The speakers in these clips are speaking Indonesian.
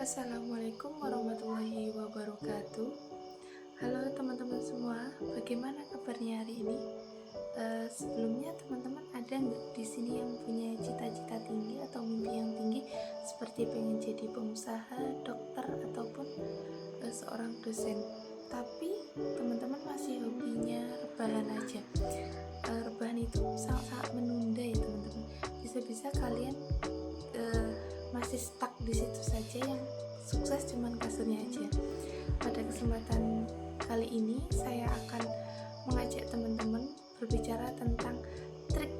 Assalamualaikum warahmatullahi wabarakatuh. Halo teman-teman semua, bagaimana kabarnya hari ini? Sebelumnya teman-teman ada nggak di sini yang punya cita-cita tinggi atau mimpi yang tinggi seperti pengen jadi pengusaha, dokter ataupun seorang dosen? Tapi teman-teman masih hobinya rebahan aja. Rebahan itu sangat-sangat menunda ya teman-teman. Bisa-bisa kalian masih stuck di situ saja, yang sukses cuman kasurnya aja. Pada kesempatan kali ini saya akan mengajak teman-teman berbicara tentang trik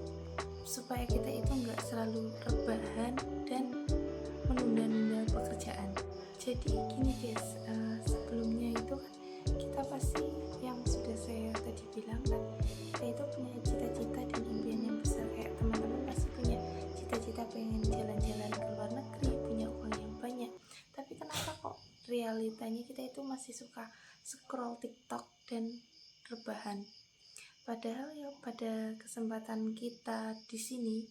supaya kita itu nggak selalu rebahan dan menunda-nunda pekerjaan. Jadi gini guys, sebelumnya itu kan kita pasti, yang sudah saya tadi bilang kan, kita itu punya cita-cita dan impian yang besar. Kayak teman-teman pasti punya cita-cita pengen jalan-jalan ke luar negeri, punya uang yang banyak. Tapi kenapa kok realitanya kita itu masih suka scroll TikTok dan rebahan? Padahal ya pada kesempatan kita di sini,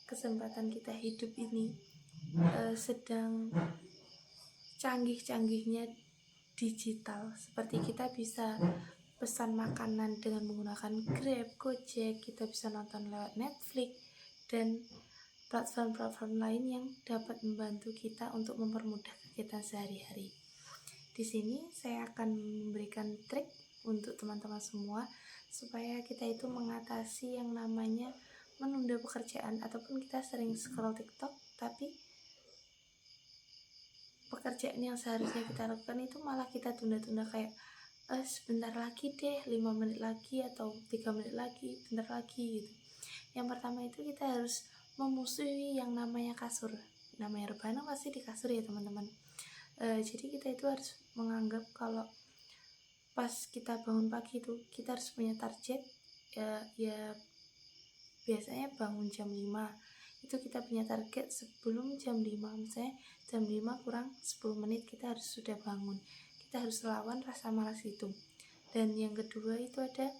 kesempatan kita hidup ini sedang canggih-canggihnya digital. Seperti kita bisa pesan makanan dengan menggunakan Grab, Gojek, kita bisa nonton lewat Netflix dan platform-platform lain yang dapat membantu kita untuk mempermudah kegiatan sehari-hari. Di sini saya akan memberikan trik untuk teman-teman semua supaya kita itu mengatasi yang namanya menunda pekerjaan, ataupun kita sering scroll TikTok tapi pekerjaan yang seharusnya kita lakukan itu malah kita tunda-tunda. Kayak sebentar lagi deh, 5 menit lagi atau 3 menit lagi, bentar lagi gitu. Yang pertama itu kita harus memusuhi yang namanya kasur. Namanya rebahan pasti di kasur ya teman-teman. Jadi kita itu harus menganggap kalau pas kita bangun pagi itu kita harus punya target. Ya biasanya bangun jam 5 itu kita punya target sebelum jam 5, misalnya jam 5 kurang 10 menit kita harus sudah bangun. Kita harus lawan rasa malas itu. Dan yang kedua itu ada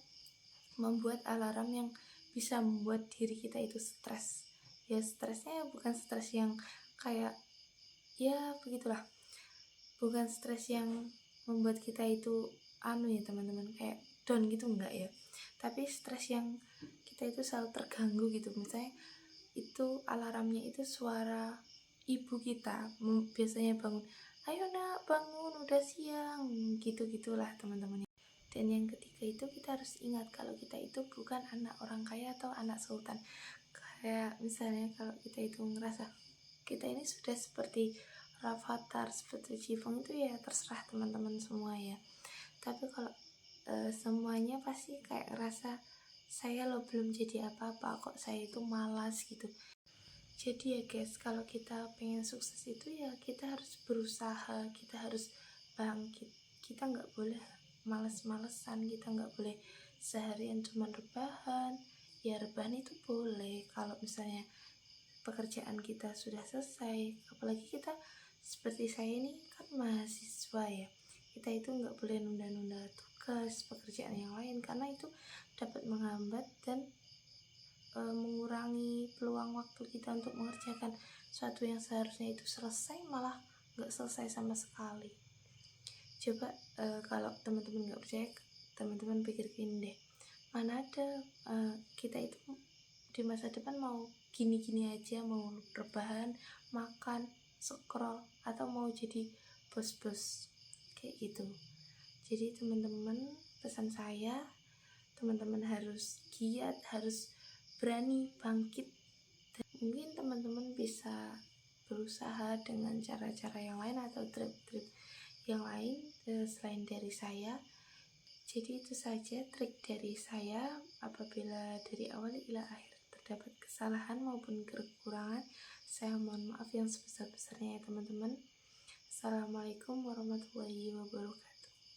membuat alarm yang bisa membuat diri kita itu stres. Ya stresnya bukan stres yang kayak ya begitulah, bukan stres yang membuat kita itu ya teman-teman, kayak down gitu, enggak ya. Tapi stres yang kita itu selalu terganggu gitu. Misalnya itu alarmnya itu suara ibu kita, biasanya bangun, ayo nak bangun udah siang, gitu-gitulah teman-teman. Dan yang ketiga itu kita harus ingat kalau kita itu bukan anak orang kaya atau anak sultan. Kayak misalnya kalau kita itu ngerasa kita ini sudah seperti Rafathar, seperti Jifong, itu ya terserah teman-teman semua ya. Tapi kalau semuanya pasti kayak ngerasa saya lo belum jadi apa-apa, kok saya itu malas gitu. Jadi ya guys, kalau kita pengen sukses itu ya kita harus berusaha, kita harus bangkit. Kita nggak boleh males-malesan, kita nggak boleh seharian cuman rebahan. Ya rebahan itu boleh kalau misalnya pekerjaan kita sudah selesai. Apalagi kita seperti saya ini kan mahasiswa ya, kita itu nggak boleh nunda-nunda tugas pekerjaan yang lain, karena itu dapat menghambat dan mengurangi peluang waktu kita untuk mengerjakan sesuatu yang seharusnya itu selesai, malah nggak selesai sama sekali. Coba kalau teman-teman nggak percaya, teman-teman pikirin deh, mana ada kita itu di masa depan mau gini-gini aja, mau rebahan, makan, scroll, atau mau jadi bos-bos kayak gitu. Jadi teman-teman, pesan saya, teman-teman harus giat, harus berani bangkit. Dan mungkin teman-teman bisa berusaha dengan cara-cara yang lain atau trik-trik yang lain selain dari saya. Jadi itu saja trik dari saya. Apabila dari awal ila akhir terdapat kesalahan maupun kekurangan, saya mohon maaf yang sebesar-besarnya ya teman-teman. Assalamualaikum warahmatullahi wabarakatuh.